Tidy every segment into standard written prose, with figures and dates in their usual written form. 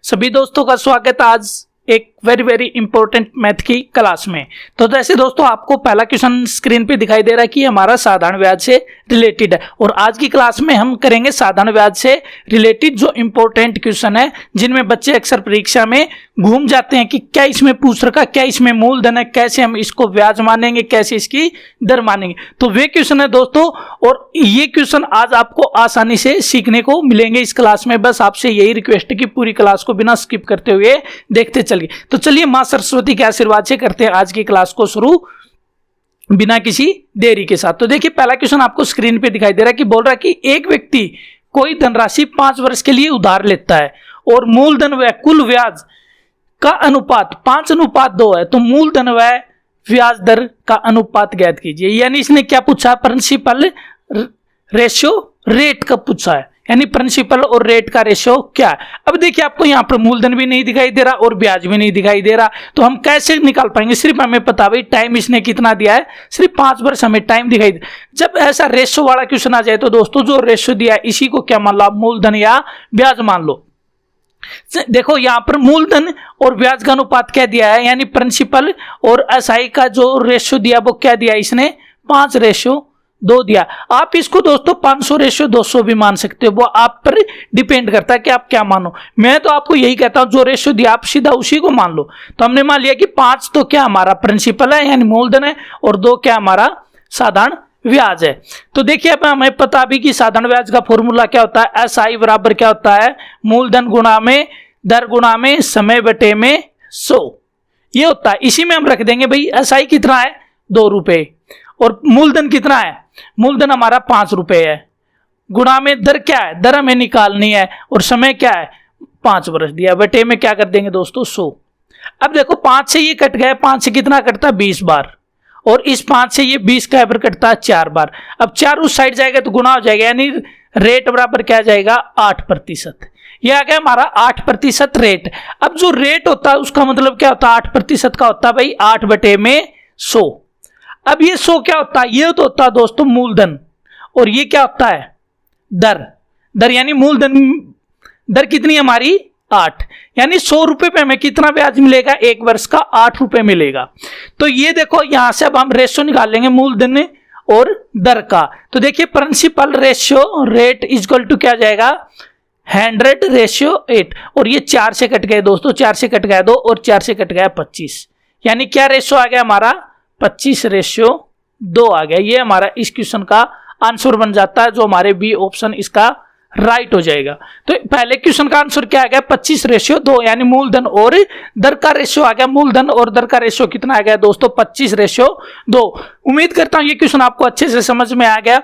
सभी दोस्तों का स्वागत है आज एक वेरी इंपॉर्टेंट मैथ की क्लास में। तो जैसे दोस्तों आपको पहला क्वेश्चन स्क्रीन पे दिखाई दे रहा है कि हमारा साधारण ब्याज से रिलेटेड है, और आज की क्लास में हम करेंगे साधारण ब्याज से रिलेटेड जो इंपॉर्टेंट क्वेश्चन है जिनमें बच्चे अक्सर परीक्षा में घूम जाते हैं कि क्या इसमें पूछ रखा, क्या इसमें मूलधन है, कैसे हम इसको ब्याज मानेंगे, कैसे इसकी दर मानेंगे। तो वे क्वेश्चन है दोस्तों, और ये क्वेश्चन आज आपको आसानी से सीखने को मिलेंगे इस क्लास में। बस आपसे यही रिक्वेस्ट है कि पूरी क्लास को बिना स्किप करते हुए देखते चलिए। तो चलिए मां सरस्वती के आशीर्वाद से करते हैं आज की क्लास को शुरू बिना किसी देरी के साथ। तो देखिए पहला क्वेश्चन आपको स्क्रीन पे दिखाई दे रहा है कि बोल रहा है कि एक व्यक्ति कोई धनराशि 5 वर्ष के लिए उधार लेता है और मूलधन व कुल ब्याज का अनुपात 5:2 है, तो मूलधन व ब्याज दर का अनुपात ज्ञात कीजिए। यानी इसने क्या पूछा, प्रिंसिपल रेशियो रेट का पूछा है, यानी प्रिंसिपल और रेट का रेशियो क्या है। अब देखिए आपको यहाँ पर मूलधन भी नहीं दिखाई दे रहा और ब्याज भी नहीं दिखाई दे रहा, तो हम कैसे निकाल पाएंगे। सिर्फ हमें पता भाई टाइम इसने कितना दिया है, सिर्फ 5 वर्ष हमें टाइम दिखाई दे। जब ऐसा रेशियो वाला क्वेश्चन आ जाए तो दोस्तों जो रेशियो दिया है इसी को क्या मान लो, मूलधन या ब्याज मान लो। देखो यहाँ पर मूलधन और ब्याज का अनुपात क्या दिया है, यानी प्रिंसिपल और एसआई का जो रेशियो दिया वो क्या दिया, इसने 5:2 दिया। आप इसको दोस्तों 500:200 भी मान सकते हो, वो आप पर डिपेंड करता है कि आप क्या मानो। मैं तो आपको यही कहता हूं जो रेशियो दिया आप सीधा उसी को मान लो। तो हमने मान लिया कि 5 तो क्या हमारा प्रिंसिपल है यानी मूलधन है, और 2 क्या हमारा साधारण ब्याज है। तो देखिए अब हमें पता भी कि साधारण ब्याज का फॉर्मूला क्या होता है, एसआई बराबर क्या होता है, मूलधन गुणा में दर गुणा में समय बटे में 100 ये होता है। इसी में हम रख देंगे भाई एसआई कितना है 2 रुपए और मूलधन कितना है, मूलधन हमारा 5 रुपए है, गुणा में दर क्या है, दर हमें निकालनी है, और समय क्या है 5 वर्ष दिया, बटे में क्या कर देंगे दोस्तों 100। अब देखो 5 से ये कट गया, 5 से कितना कटता है 20 बार, और इस 5 से ये 20 का बराबर कटता है 4 बार। अब 4 उस साइड जाएगा तो गुणा हो जाएगा, यानी रेट बराबर क्या जाएगा 8%। ये आ गया हमारा 8% रेट। अब जो रेट होता है उसका मतलब क्या होता है, 8% का होता है भाई 8/100। अब ये 100 क्या होता है, ये तो होता है दोस्तों मूलधन, और ये क्या होता है दर यानी मूलधन दर कितनी है हमारी 8, यानी 100 रुपए पे हमें कितना ब्याज मिलेगा, 1 वर्ष का 8 रुपए मिलेगा। तो ये देखो यहां से अब हम रेशियो निकाल लेंगे मूलधन और दर का। तो देखिए principal ratio rate equal to क्या जाएगा 100:8, और ये 4 से कट गए दोस्तों, 4 से कट गया 2 और 4 से कट गया 25, यानी क्या रेशियो आ गया हमारा 25:2 आ गया। ये हमारा इस क्वेश्चन का आंसर बन जाता है, जो हमारे बी ऑप्शन इसका राइट हो जाएगा। तो पहले क्वेश्चन का आंसर क्या आ गया 25:2, यानी मूलधन और दर का रेशियो आ गया। मूलधन और दर का रेशियो कितना आ गया दोस्तों 25:2। उम्मीद करता हूं ये क्वेश्वन आपको अच्छे से समझ में आ गया।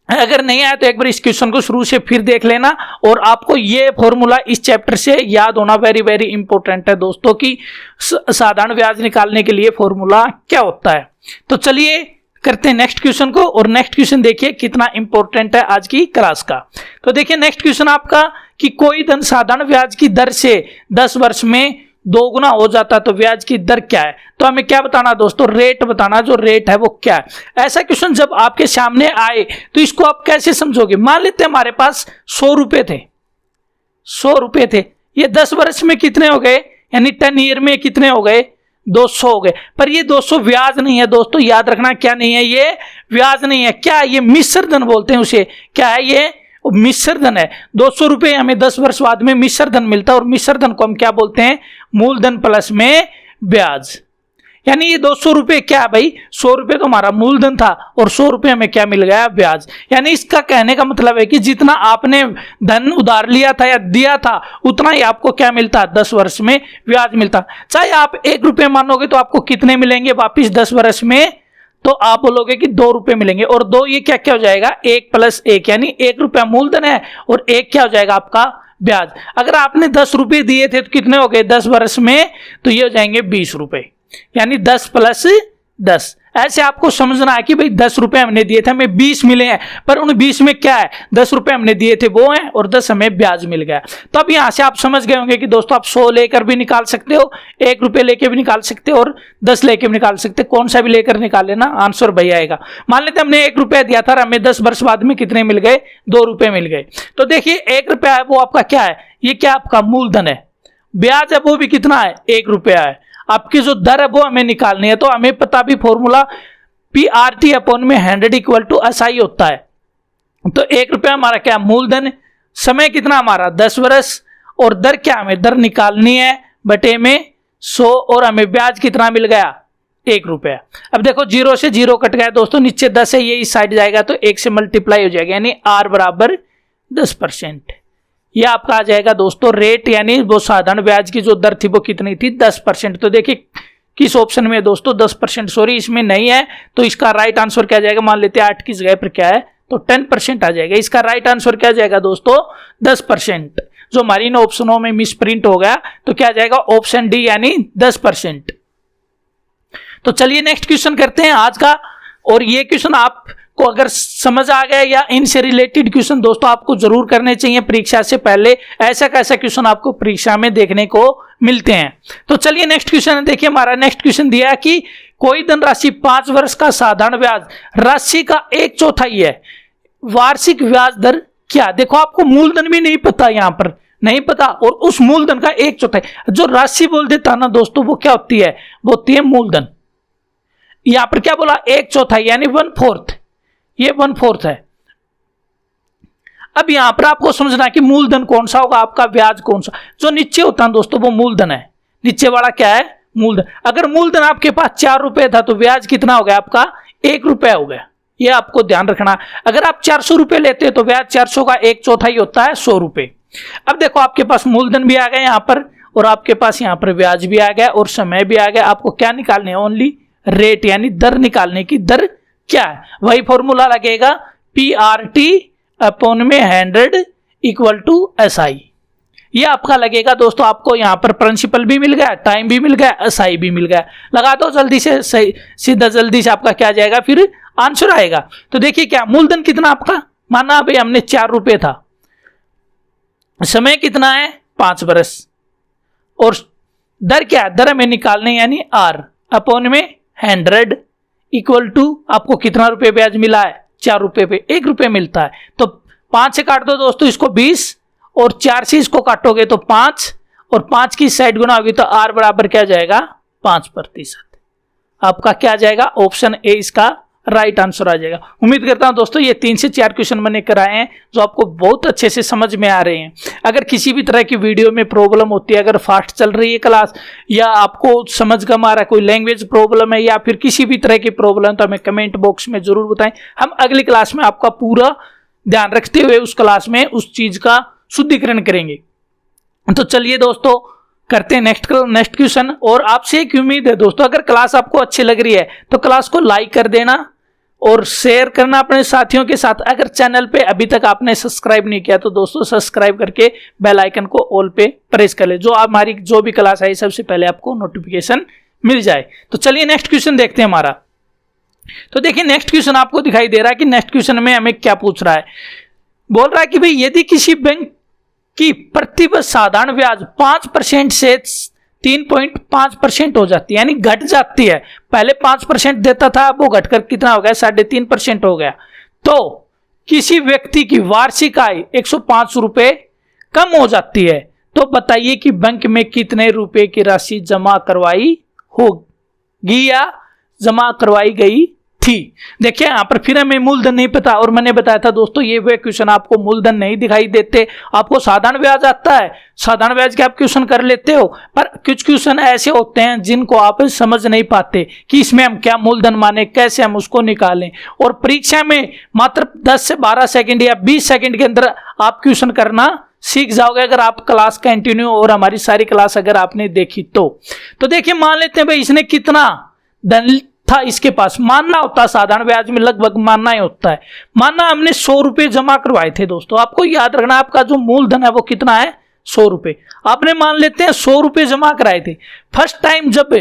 अगर नहीं आया तो एक बार इस क्वेश्चन को शुरू से फिर देख लेना, और आपको ये फॉर्मूला इस चैप्टर से याद होना वेरी इंपॉर्टेंट है दोस्तों कि साधारण ब्याज निकालने के लिए फॉर्मूला क्या होता है। तो चलिए करते हैं नेक्स्ट क्वेश्चन को, और नेक्स्ट क्वेश्चन देखिए कितना इंपॉर्टेंट है आज की क्लास का। तो देखिए नेक्स्ट क्वेश्चन आपका कि कोई धन साधारण ब्याज की दर से 10 वर्ष में 2 गुना हो जाता तो ब्याज की दर क्या है। तो हमें क्या बताना दोस्तों, रेट बताना, जो रेट है वो क्या है। ऐसा क्वेश्चन जब आपके सामने आए तो इसको आप कैसे समझोगे। मान लेते हैं हमारे पास 100 रुपए थे, 100 रुपए थे, ये 10 वर्ष में कितने हो गए, यानी 10 ईयर में कितने हो गए 200 हो गए। पर ये 200 ब्याज नहीं है दोस्तों, याद रखना क्या नहीं है, ये ब्याज नहीं है, क्या ये मिश्र धन बोलते हैं उसे, क्या है ये मिश्र धन है। 200 रुपए हमें 10 वर्ष बाद में मिश्र धन मिलता है, और मिश्र धन को हम क्या बोलते हैं, मूलधन प्लस में ब्याज। यानी ये 200 रुपए क्या है भाई, 100 रुपए तो हमारा मूलधन था और 100 रुपए हमें क्या मिल गया ब्याज। यानी इसका कहने का मतलब है कि जितना आपने धन उधार लिया था या दिया था उतना ही आपको क्या मिलता है 10 वर्ष में ब्याज मिलता। चाहे आप 1 रुपये मानोगे तो आपको कितने मिलेंगे वापिस 10 वर्ष में, तो आप बोलोगे कि 2 रुपए मिलेंगे, और 2 ये क्या क्या हो जाएगा 1 + 1, यानी 1 रुपया मूलधन है और 1 क्या हो जाएगा आपका ब्याज। अगर आपने 10 रुपए दिए थे तो कितने हो गए 10 वर्ष में, तो ये हो जाएंगे 20 रुपए, यानी 10 + 10। ऐसे आपको समझना है कि भाई 10 रुपए हमने दिए थे, हमें 20 मिले हैं, पर उन 20 में क्या है, 10 रुपए हमने दिए थे वो हैं और 10 हमें ब्याज मिल गया। तो अब यहां से आप समझ गए होंगे कि दोस्तों आप 100 लेकर भी निकाल सकते हो, 1 रुपए लेकर भी निकाल सकते हो और 10 लेकर भी निकाल सकते हो। कौन सा भी लेकर निकाल लेना, आंसर वही आएगा। मान लेते हमने 1 रुपया दिया था और हमें 10 वर्ष बाद में कितने मिल गए, 2 रुपए मिल गए। तो देखिए 1 रुपया है वो आपका क्या है, ये क्या आपका मूलधन है। ब्याज है वो भी कितना है, 1 रुपया है। आपकी जो दर है वो हमें निकालनी है, तो हमें पता भी फॉर्मूला PRT अपॉन में 100 इक्वल टू SI होता है। तो 1 रुपया हमारा क्या मूलधन, समय कितना हमारा 10 वर्ष, और दर क्या हमें दर निकालनी है बटे में 100, और हमें ब्याज कितना मिल गया, 1 रुपया। अब देखो 0 से 0 कट गया दोस्तों, नीचे 10 है, ये इस साइड जाएगा तो 1 से मल्टीप्लाई हो जाएगा, यानी R बराबर 10%। ये आपका आ जाएगा दोस्तों रेट, यानी वो साधारण ब्याज की जो दर थी वो कितनी थी, 10%। तो देखिए किस ऑप्शन में दोस्तों 10%, सॉरी इसमें नहीं है, तो इसका राइट आंसर क्या जाएगा, मान लेते हैं 8 की जगह पर क्या है तो 10% आ जाएगा। इसका राइट आंसर क्या जाएगा दोस्तों 10%। जो हमारी इन ऑप्शनों में मिस प्रिंट हो गया तो क्या जाएगा ऑप्शन डी यानी 10%। तो चलिए नेक्स्ट क्वेश्चन करते हैं आज का, और ये क्वेश्चन आपको अगर समझ आ गया या इनसे रिलेटेड क्वेश्चन दोस्तों आपको जरूर करने चाहिए परीक्षा से पहले। ऐसा कैसा क्वेश्चन आपको परीक्षा में देखने को मिलते हैं। तो चलिए नेक्स्ट क्वेश्चन देखिए, हमारा नेक्स्ट क्वेश्चन दिया कि कोई धनराशि 5 वर्ष का साधारण ब्याज राशि का 1/4 है, वार्षिक ब्याज दर क्या। देखो आपको मूलधन भी नहीं पता, यहां पर नहीं पता, और उस मूलधन का 1/4 जो राशि बोल देता ना दोस्तों वो क्या होती है, वो होती है मूलधन। यहां पर क्या बोला 1/4 यानी 1/4, ये 1/4 है। अब यहां पर आपको समझना है कि मूलधन कौन सा होगा, आपका ब्याज कौन सा। जो नीचे होता है दोस्तों वो मूलधन है, नीचे वाला क्या है मूलधन। अगर मूलधन आपके पास 4 रुपए था तो ब्याज कितना हो गया आपका 1 रुपया हो गया, ये आपको ध्यान रखना। अगर आप 400 रुपए लेते हो तो ब्याज 400 का 1/4 होता है 100 रुपए। अब देखो आपके पास मूलधन भी आ गया यहाँ पर, और आपके पास यहाँ पर ब्याज भी आ गया और समय भी आ गया। आपको क्या निकालने है, ओनली रेट यानी दर निकालने की। दर क्या है, वही फॉर्मूला लगेगा PRT अपॉन में 100 इक्वल टू SI। ये आपका लगेगा दोस्तों। आपको यहाँ पर प्रिंसिपल भी मिल गया, टाइम भी मिल गया, SI भी मिल गया। लगा दो जल्दी से, सही सीधा जल्दी से आपका क्या जाएगा फिर आंसर आएगा। तो देखिए क्या मूलधन कितना आपका, माना भाई हमने 4 रुपए था, समय कितना है 5 वर्ष, और दर क्या है, दर हमें निकालने यानी R अपॉन में 100 इक्वल टू आपको कितना रुपए ब्याज मिला है 4 रुपए पे 1 रुपए मिलता है। तो 5 से काट दो दोस्तों इसको 20, और 4 से इसको काटोगे तो 5, और 5 की साइड गुना होगी तो R बराबर क्या जाएगा 5%। आपका क्या जाएगा ऑप्शन ए इसका राइट आंसर आ जाएगा। उम्मीद करता हूं दोस्तों ये 3 से 4 क्वेश्चन मैंने कराए हैं जो आपको बहुत अच्छे से समझ में आ रहे हैं। अगर किसी भी तरह की वीडियो में प्रॉब्लम होती है, अगर फास्ट चल रही है क्लास, या आपको समझ कम आ रहा है, कोई लैंग्वेज प्रॉब्लम है, या फिर किसी भी तरह की प्रॉब्लम, तो हमें कमेंट बॉक्स में जरूर बताएं। हम अगली क्लास में आपका पूरा ध्यान रखते हुए उस क्लास में उस चीज का शुद्धिकरण करेंगे। तो चलिए दोस्तों करते हैं नेक्स्ट क्वेश्चन। और आपसे एक उम्मीद है दोस्तों, अगर क्लास आपको अच्छी लग रही है तो क्लास को लाइक कर देना और शेयर करना अपने साथियों के साथ। अगर चैनल पे अभी तक आपने सब्सक्राइब नहीं किया तो दोस्तों सब्सक्राइब करके बेल आइकन को ऑल पे प्रेस कर ले, जो हमारी जो भी क्लास आई सबसे पहले आपको नोटिफिकेशन मिल जाए। तो चलिए नेक्स्ट क्वेश्चन देखते हैं हमारा। तो देखिए नेक्स्ट क्वेश्चन आपको दिखाई दे रहा है कि नेक्स्ट क्वेश्चन में हमें क्या पूछ रहा है। बोल रहा है कि भाई यदि किसी बैंक की प्रतिवर्ष साधारण ब्याज 5% से 3.5% हो जाती है, यानी घट जाती है। पहले 5% देता था, वो घटकर कितना हो गया 3.5% हो गया। तो किसी व्यक्ति की वार्षिक आय 105 रुपए कम हो जाती है, तो बताइए कि बैंक में कितने रुपए की राशि जमा करवाई होगी या जमा करवाई गई थी। देखिए यहां पर फिर हमें मूलधन नहीं पता, और मैंने बताया था दोस्तों ये वे क्वेश्चन आपको मूलधन नहीं दिखाई देते, आपको साधारण ब्याज आता है, साधारण ब्याज के आप क्वेश्चन कर लेते हो। पर कुछ क्वेश्चन ऐसे होते हैं जिनको आप समझ नहीं पाते कि इसमें हम क्या मूलधन माने, कैसे हम उसको निकालें। और परीक्षा में मात्र 10 से 12 सेकंड या 20 सेकंड के अंदर आप क्वेश्चन करना सीख जाओगे, अगर आप क्लास कंटिन्यू और हमारी सारी क्लास अगर आपने देखी तो देखिए मान लेते हैं भाई इसने कितना धन था इसके पास। मानना होता है साधारण ब्याज में लगभग मानना ही होता है। मानना हमने 100 रुपए जमा करवाए थे दोस्तों, आपको याद रखना आपका जो मूलधन है वो कितना है 100 रुपए। आपने मान लेते हैं 100 रुपए जमा कराए थे। फर्स्ट टाइम जब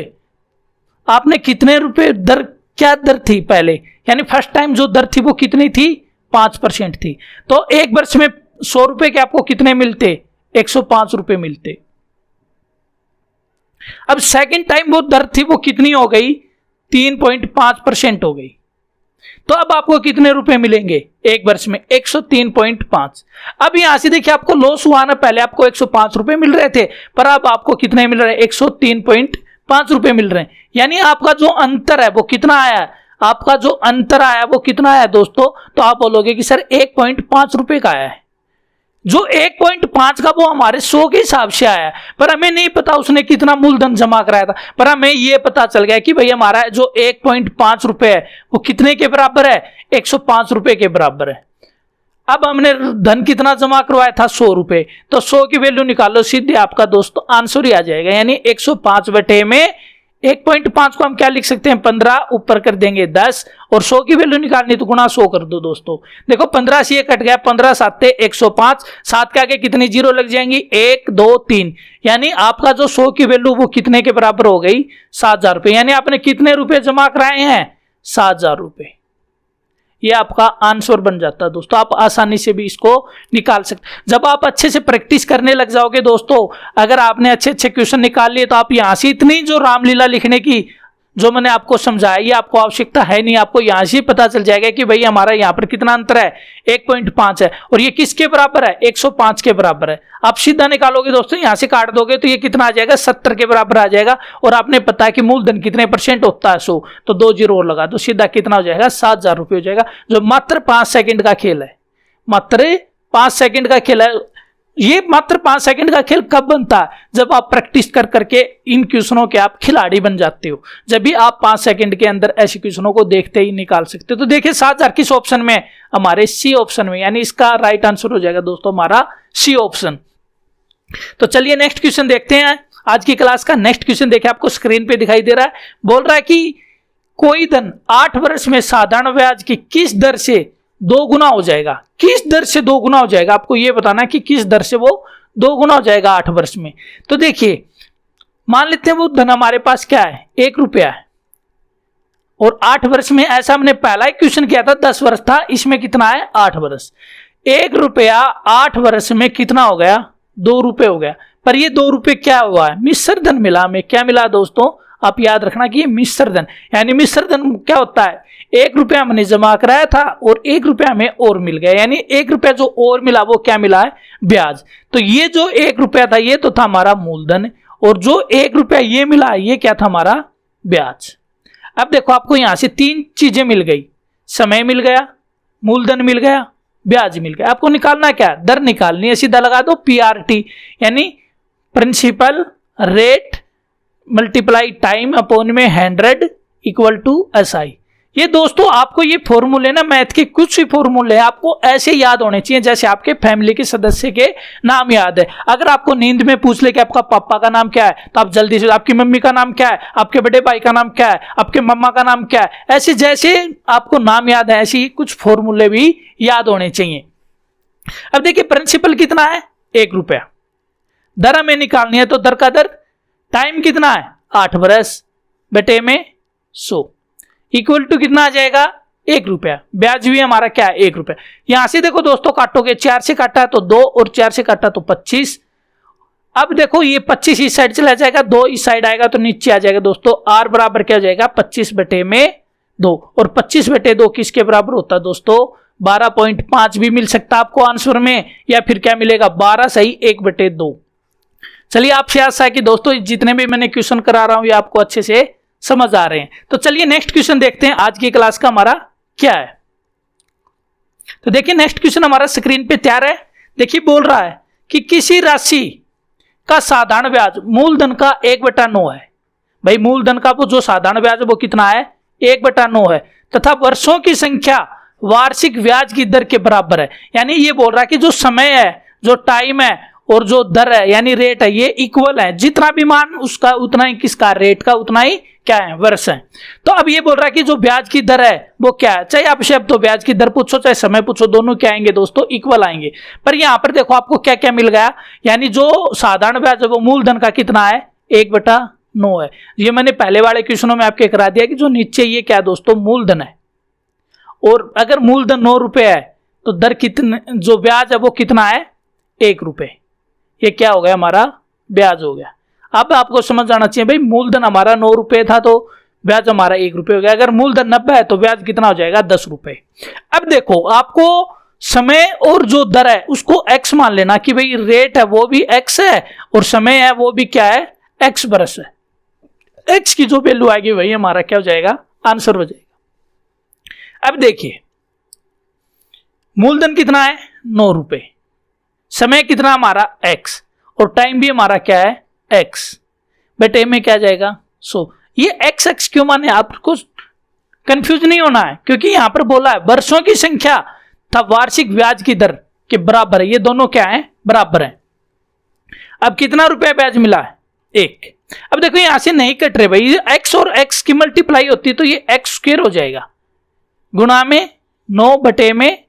आपने कितने रुपए दर क्या दर थी पहले, यानी फर्स्ट टाइम जो दर थी वो कितनी थी, 5% थी। तो एक वर्ष में 100 रुपए के आपको कितने मिलते, 105 रुपए मिलते। अब सेकंड टाइम वो दर थी वो कितनी हो गई, 3.5% हो गई। तो अब आपको कितने रुपए मिलेंगे एक वर्ष में, 103.5। अब यहां से देखिए आपको लॉस हुआ ना, पहले आपको 105 रुपए मिल रहे थे, पर अब आपको कितने मिल रहे हैं, 103.5 रुपए मिल रहे हैं। यानी आपका जो अंतर है वो कितना आया, आपका जो अंतर आया वो कितना आया दोस्तों, तो आप बोलोगे कि सर 1.5 रुपए का आया है। जो 1.5 का वो हमारे 100 के हिसाब से आया, पर हमें नहीं पता उसने कितना मूलधन जमा कराया था, पर हमें ये पता चल गया कि भाई हमारा जो 1.5 रुपए है वो कितने के बराबर है, 105 रुपए के बराबर है। अब हमने धन कितना जमा करवाया था, 100 रुपए, तो 100 की वैल्यू निकालो, सीधे आपका दोस्तों आंसर ही आ जाएगा। यानी 105 बटे में 1.5 को हम क्या लिख सकते हैं, 15, ऊपर कर देंगे 10, और 100 की वैल्यू निकालनी तो गुणा 100 कर दो दोस्तों। देखो 15 से ये कट गया, 15 7 105, 7 के आगे कितनी जीरो लग जाएंगी, 1 2 3, यानी आपका जो 100 की वैल्यू वो कितने के बराबर हो गई, 7,000 रुपए। यानी आपने कितने रुपए जमा कराए हैं, 7,000 रुपए। ये आपका आंसर बन जाता है दोस्तों, आप आसानी से भी इसको निकाल सकते। जब आप अच्छे से प्रैक्टिस करने लग जाओगे दोस्तों, अगर आपने अच्छे अच्छे क्वेश्चन निकाल लिए, तो आप यहां से इतनी जो रामलीला लिखने की जो मैंने आपको समझाया, ये आपको आवश्यकता है नहीं। आपको यहां से पता चल जाएगा कि भाई हमारा यहां पर कितना अंतर है, 1.5 है, और ये किसके बराबर है, 105 के बराबर है। आप सीधा निकालोगे दोस्तों, यहां से काट दोगे तो ये कितना आ जाएगा, 70 के बराबर आ जाएगा। और आपने पता है कि मूलधन कितने % होता है, 100, तो 2 जीरो और लगा दो, सीधा कितना हो जाएगा, 7,000 रुपये हो जाएगा। जो मात्र 5 सेकंड का खेल है, मात्र 5 सेकंड का खेल है। ये मात्र 5 सेकंड का खेल कब बनता है, जब आप प्रैक्टिस कर करके इन क्वेश्चनों के आप खिलाड़ी बन जाते हो। जब भी आप 5 सेकंड के अंदर ऐसे क्वेश्चनों को देखते ही निकाल सकते हो। तो देखिए 7,000 किस ऑप्शन में, हमारे सी ऑप्शन में, यानी इसका राइट आंसर हो जाएगा दोस्तों हमारा सी ऑप्शन। तो चलिए नेक्स्ट क्वेश्चन देखते हैं। आज की क्लास का नेक्स्ट क्वेश्चन देखिए, आपको स्क्रीन पे दिखाई दे रहा है। बोल रहा है कि कोई धन 8 वर्ष में साधारण ब्याज की किस दर से 2 गुना हो जाएगा। किस दर से 2 गुना हो जाएगा, आपको यह बताना है कि किस दर से वो 2 गुना हो जाएगा 8 वर्ष में। तो देखिए मान लेते हैं वो धन हमारे पास क्या है, 1 रुपया है, और 8 वर्ष में, ऐसा हमने पहला ही क्वेश्चन किया था 10 वर्ष था, इसमें कितना है 8 वर्ष। 1 रुपया 8 वर्ष में कितना हो गया, 2 रुपए हो गया। पर ये 2 रुपए क्या हुआ है, मिश्र धन मिला हमें। क्या मिला दोस्तों, आप याद रखना कि ये मिश्र धन, यानी मिश्र धन क्या होता है, 1 रुपया हमने जमा कराया था और 1 रुपया हमें और मिल गया, यानी 1 रुपया जो और मिला वो क्या मिला है, ब्याज। तो ये जो 1 रुपया था ये तो था हमारा मूलधन, और जो 1 रुपया ये मिला ये क्या था, हमारा ब्याज। अब देखो आपको यहां से 3 चीजें मिल गई, समय मिल गया, मूलधन मिल गया, ब्याज मिल गया। आपको निकालना क्या, दर निकालनी है, सीधा लगा दो PRT, यानी principal rate multiply time upon में 100 इक्वल टू SI। ये दोस्तों आपको ये फॉर्मूले ना, मैथ के कुछ भी फॉर्मूले आपको ऐसे याद होने चाहिए जैसे आपके फैमिली के सदस्य के नाम याद है। अगर आपको नींद में पूछ ले कि आपका पापा का नाम क्या है, तो आप जल्दी से, आपकी मम्मी का नाम क्या है, आपके बड़े भाई का नाम क्या है, आपके मम्मा का नाम क्या है, ऐसे जैसे आपको नाम याद है ऐसे ही कुछ फॉर्मूले भी याद होने चाहिए। अब देखिए प्रिंसिपल कितना है, 1 रुपया, दर हमें निकालनी है, तो दर का दर, टाइम कितना है 8 वर्ष बटे में 100 इक्वल टू कितना आ जाएगा, 1 रुपया। ब्याज भी हमारा क्या है, 1 रुपया। यहां से देखो दोस्तों काटोगे, 4 से काटा है तो 2, और 4 से काटा तो 25। अब देखो ये 25 इस साइड चला जाएगा, 2 इस साइड आएगा तो नीचे आ जाएगा दोस्तों। R बराबर क्या हो जाएगा, 25 बटे में 2, और 25 बटे 2 किसके बराबर होता है दोस्तों, 12.5 भी मिल सकता है आपको आंसर में, या फिर क्या मिलेगा 12 सही 1 बटे 2। चलिए आपसे आशा है कि दोस्तों जितने भी मैंने क्वेश्चन करा रहा हूं ये आपको अच्छे से समझ आ रहे हैं। तो चलिए नेक्स्ट क्वेश्चन देखते हैं आज की क्लास का हमारा क्या है। तो देखिए नेक्स्ट क्वेश्चन हमारा स्क्रीन पे तैयार है। देखिए बोल रहा है कि किसी राशि का साधारण ब्याज मूलधन का 1/9 है। भाई मूलधन का वो जो साधारण ब्याज है वो कितना है, 1/9 है, तथा वर्षों की संख्या वार्षिक ब्याज की दर के बराबर है। यानी ये बोल रहा है कि जो समय है, जो टाइम है, और जो दर है यानी रेट है, ये इक्वल है। जितना भी मान उसका उतना ही किसका, रेट का उतना ही क्या है, वर्ष है। तो अब ये बोल रहा है कि जो ब्याज की दर है वो क्या है, चाहे आपसे अब तो ब्याज की दर पूछो चाहे समय पूछो, दोनों क्या आएंगे दोस्तों, इक्वल आएंगे। पर यहां पर देखो आपको क्या क्या मिल गया, यानी जो साधारण ब्याज है वो मूलधन का कितना है, 1/9 9 है। ये मैंने पहले वाले क्वेश्चनों में आपके करा दिया कि जो नीचे ये क्या दोस्तों मूलधन है, और अगर मूलधन 9 रुपए है तो दर कितने, जो ब्याज है वो कितना है 1 रुपए। ये क्या हो गया हमारा ब्याज हो गया। अब आपको समझ आना चाहिए भाई मूलधन हमारा 9 रुपए था तो ब्याज हमारा 1 रुपए हो गया। अगर मूलधन 90 है तो ब्याज कितना हो जाएगा 10 रुपए। अब देखो आपको समय और जो दर है उसको x मान लेना कि भाई रेट है वो भी x है और समय है वो भी क्या है x बरस है। x की जो वैल्यू आएगी वही हमारा क्या हो जाएगा आंसर हो जाएगा। अब देखिए मूलधन कितना है 9 रुपए, समय कितना हमारा x और टाइम भी हमारा क्या है x, बटे में क्या जाएगा 100। ये x क्यों माने, आपको कंफ्यूज नहीं होना है क्योंकि यहां पर बोला है वर्षों की संख्या था वार्षिक ब्याज की दर के बराबर है। ये दोनों क्या है बराबर हैं। अब कितना रुपया ब्याज मिला है 1। अब देखो यहां से नहीं कट रहे भाई, x और x की मल्टीप्लाई होती है तो ये x स्क्वायर हो जाएगा गुणा में 9 बटे में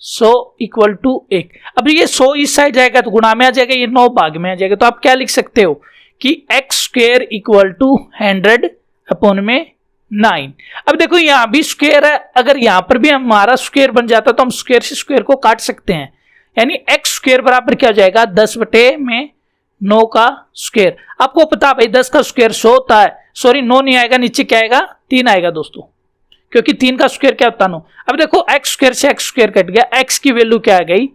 100 इक्वल टू 1। अब ये 100 इस साइड जाएगा तो गुणा में आ जाएगा, ये 9 भाग में आ जाएगा। तो आप क्या लिख सकते हो कि x square equal to 100 upon में 9। अब देखो यहां भी स्क्वायर है, अगर यहां पर भी हमारा स्क्वायर बन जाता तो हम स्क्वायर से स्क्वायर को काट सकते हैं, यानी x स्क्वायर बराबर क्या हो जाएगा 10 बटे में 9 का स्क्वायर। आपको पता भाई 10 का स्क्वायर 100 होता है, सॉरी 9 नहीं आएगा, नीचे क्या आएगा 3 आएगा दोस्तों, क्योंकि 3 का स्क्वायर क्या होता है 9। अब देखो x स्क्वायर से x स्क्वायर कट गया, x की वैल्यू क्या आ गई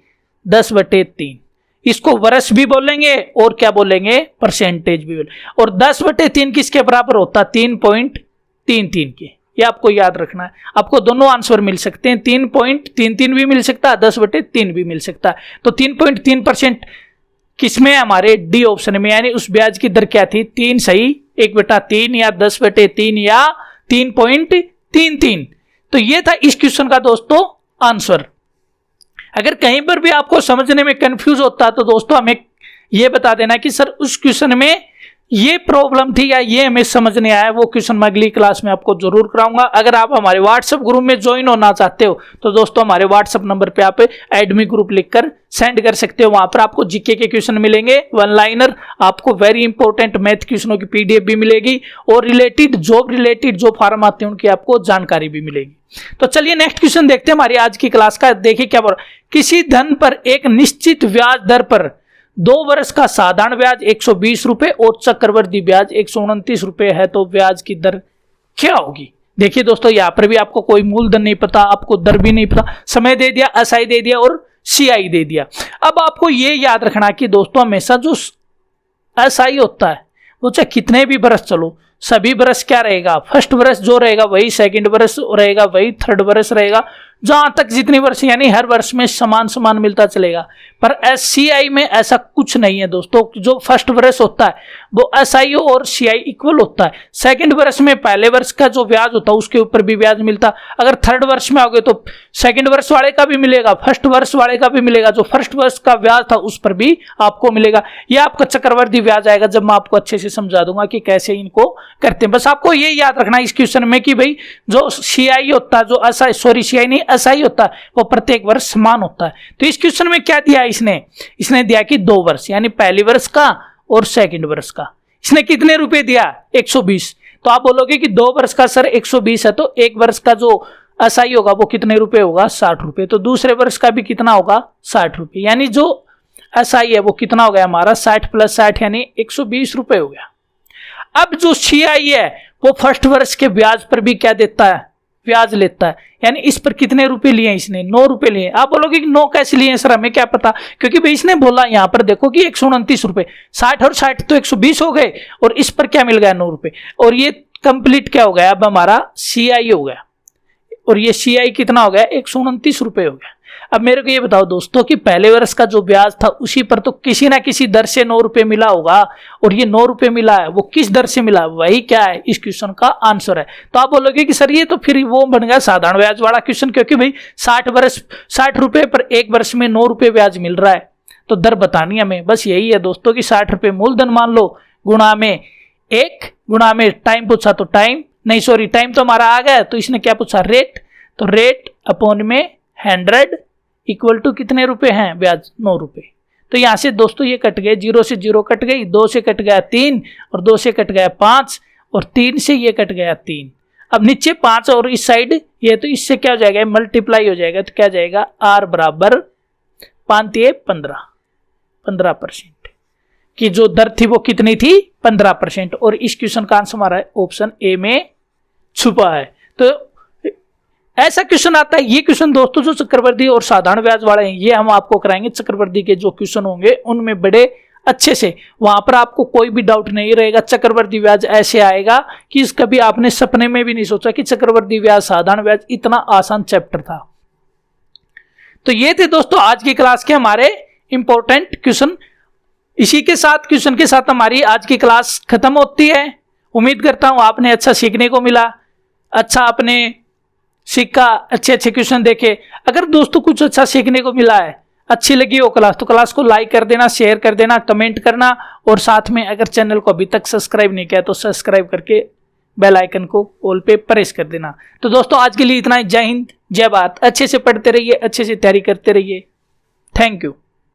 10 बटे 3। इसको वर्ष भी बोलेंगे और क्या बोलेंगे परसेंटेज भी बोलेंगे। और 10 बटे 3 किसके बराबर होता है 3.33 के। ये आपको याद रखना है, आपको दोनों आंसर मिल सकते हैं, 3.33 भी मिल सकता है, 10 बटे 3 भी मिल सकता है। तो 3.3% किसमें है हमारे डी ऑप्शन में, यानी उस ब्याज की दर क्या थी 3 सही 1/3 या 10 बटे 3 या 3.33। तो ये था इस क्वेश्चन का दोस्तों आंसर। अगर कहीं पर भी आपको समझने में कंफ्यूज होता है तो दोस्तों हमें ये बता देना कि सर उस क्वेश्चन में ये प्रॉब्लम थी या ये हमें समझ नहीं आया, वो क्वेश्चन मैं अगली क्लास में आपको जरूर कराऊंगा। अगर आप हमारे व्हाट्सएप ग्रुप में ज्वाइन होना चाहते हो तो दोस्तों हमारे व्हाट्सएप नंबर पे आप एडमी ग्रुप लिखकर सेंड कर सकते हो। वहां पर आपको जीके के क्वेश्चन मिलेंगे, वन लाइनर, आपको वेरी इंपॉर्टेंट मैथ क्वेश्चनों की पीडीएफ भी मिलेगी और रिलेटेड जो फार्म आते हैं उनकी आपको जानकारी भी मिलेगी। तो चलिए नेक्स्ट क्वेश्चन देखते हैं हमारी आज की क्लास का। देखिए क्या बोल रहा है, किसी धन पर एक निश्चित ब्याज दर पर 2 वर्ष का साधारण ब्याज 120 रुपए और चक्रवृद्धि ब्याज 129 रुपए है तो ब्याज की दर क्या होगी। देखिए दोस्तों यहाँ पर भी आपको कोई मूलधन नहीं पता, आपको दर भी नहीं पता, समय दे दिया, एसआई दे दिया और सीआई दे दिया। अब आपको ये याद रखना कि दोस्तों हमेशा जो एसआई होता है वो चाहे कितने भी बरस चलो, सभी बरस क्या रहेगा, फर्स्ट बरस जो रहेगा वही सेकंड बरस रहेगा, वही थर्ड बरस रहेगा, जहां तक जितनी वर्ष यानी हर वर्ष में समान मिलता चलेगा। पर एससीआई में ऐसा कुछ नहीं है दोस्तों। जो फर्स्ट बरस होता है वो एसआई और सीआई इक्वल होता है। सेकंड वर्ष में पहले वर्ष का जो ब्याज होता है उसके ऊपर भी ब्याज मिलता। अगर थर्ड वर्ष में आओगे तो सेकंड वर्ष वाले का भी मिलेगा, फर्स्ट वर्ष वाले का भी मिलेगा, जो फर्स्ट वर्ष का ब्याज था उस पर भी आपको मिलेगा। यह आपका चक्रवृद्धि ब्याज आएगा, जब मैं आपको अच्छे से समझा दूंगा कि कैसे इनको करते हैं। बस आपको ये याद रखना इस क्वेश्चन में कि भाई जो सीआई होता है, जो एसआई सॉरी सीआई नहीं एसआई होता है, वो प्रत्येक वर्ष समान होता है। तो इस क्वेश्चन में क्या दिया इसने दिया कि 2 वर्ष यानी पहले वर्ष का और सेकंड वर्ष का। इसने कितने रुपए दिया 120। तो आप बोलोगे कि 2 वर्ष का सर 120 है तो 1 वर्ष का जो एसआई होगा वो कितने रुपए होगा 60 रुपए, तो दूसरे वर्ष का भी कितना होगा 60 रुपए, यानी जो एसआई है वो कितना हो गया हमारा 60 + 60 यानी 120 रुपए हो गया। अब जो सीआई है वो फर्स्ट वर्ष के ब्याज पर भी क्या देता है ब्याज लेता है, यानी इस पर कितने रुपए लिए इसने 9 रुपए लिए। आप बोलोगे कि 9 कैसे लिए सर, हमें क्या पता, क्योंकि भाई इसने बोला यहाँ पर देखो कि 129 रुपए, 60 और 60 तो 120 हो गए और इस पर क्या मिल गया 9 रुपए, और ये कंप्लीट क्या हो गया अब हमारा सीआई हो गया, और ये सीआई कितना हो गया 129 रुपए हो गया। अब मेरे को ये बताओ दोस्तों कि पहले वर्ष का जो ब्याज था उसी पर तो किसी ना किसी दर से 9 रुपए मिला होगा, और ये 9 रुपए मिला है वो किस दर से मिला, वही क्या है इस क्वेश्चन का आंसर है। तो आप बोलोगे कि सर ये तो फिर वो बन गया साधारण ब्याज वाला क्वेश्चन, क्योंकि भाई 60 रुपए पर 1 वर्ष में 9 रुपए ब्याज मिल रहा है, तो दर बतानी हमें बस यही है दोस्तों कि 60 रुपए मूलधन मान लो, गुणा में 1, गुणा में टाइम पूछा तो टाइम नहीं सॉरी टाइम तो हमारा आ गया, तो इसने क्या पूछा रेट, तो रेट अपॉन में 100 इक्वल टू कितने रुपए हैं ब्याज 9 रुपए। तो यहाँ से दोस्तों ये कट गए, 0 से 0 कट गई, 2 से कट गया 3 और 2 से कट गया 5 और 3 से ये कट गया 3। अब नीचे 5 और इस साइड ये, तो इससे क्या हो जाएगा, मल्टीप्लाई हो जाएगा, तो क्या जाएगा r बराबर 5 ये 15% की जो दर थी वो कितनी थी, 15%। और इस क्वेश्चन का आंसर हमारा ऑप्शन ए में छुपा है। तो ऐसा क्वेश्चन आता है। ये क्वेश्चन दोस्तों जो चक्रवृद्धि और साधारण ब्याज वाले हैं ये हम आपको कराएंगे। चक्रवृद्धि के जो क्वेश्चन होंगे उनमें बड़े अच्छे से, वहां पर आपको कोई भी डाउट नहीं रहेगा। चक्रवृद्धि ब्याज ऐसे आएगा कि कभी आपने सपने में भी नहीं सोचा कि चक्रवृद्धि ब्याज साधारण ब्याज इतना आसान चैप्टर था। तो ये थे दोस्तों आज की क्लास के हमारे इंपॉर्टेंट क्वेश्चन। इसी के साथ क्वेश्चन के साथ हमारी आज की क्लास खत्म होती है। उम्मीद करता हूं आपने अच्छा सीखने को मिला, अच्छा आपने सीखा, अच्छे क्वेश्चन देखे। अगर दोस्तों कुछ अच्छा सीखने को मिला है, अच्छी लगी हो क्लास, तो क्लास को लाइक कर देना, शेयर कर देना, कमेंट करना और साथ में अगर चैनल को अभी तक सब्सक्राइब नहीं किया तो सब्सक्राइब करके बेल आइकन को ऑल पे प्रेस कर देना। तो दोस्तों आज के लिए इतना ही। जय हिंद, जय भारत। अच्छे से पढ़ते रहिए, अच्छे से तैयारी करते रहिए। Thank you.